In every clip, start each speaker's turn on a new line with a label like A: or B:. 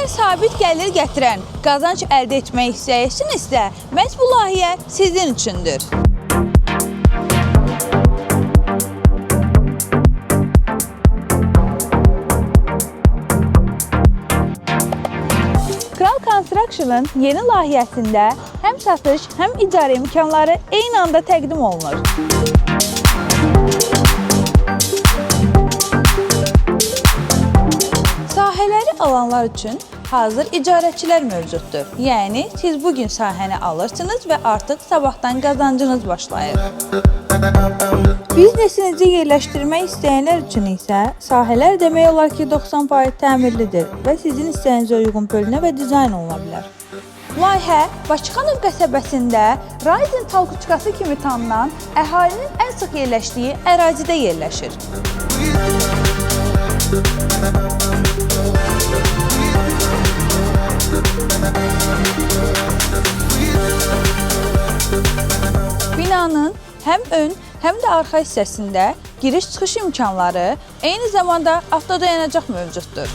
A: Əgər sabit gəlir gətirən qazanc əldə etmək istəyirsinizsə, məhz bu layihə sizin üçündür. Kral Construction'ın yeni layihəsində həm satış, həm icarə imkanları eyni anda təqdim olunur. Sahələri alanlar üçün hazır icarəçilər mövcuddur. Yəni, siz bugün sahəni alırsınız və artıq sabahdan qazancınız başlayır. Biznesinizi yerləşdirmək istəyənlər üçün isə sahələr demək olar ki, 90% təmirlidir və sizin istəyinizə uyğun bölünə və dizayn oluna bilər. Layihə Bakıxanov qəsəbəsində Rising Talkuçkası kimi tanınan əhalinin ən sıx yerləşdiyi ərazidə yerləşir. Binanın həm ön, həm də arxa hissəsində giriş-çıxış imkanları, eyni zamanda avtodayanacaq mövcuddur.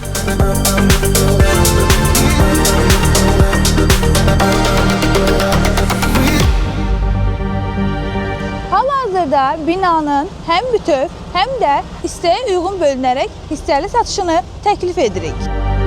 A: Hal-hazırda binanın həm bütöv, həm də hissəyə uyğun bölünərək hissəli satışını təklif edirik.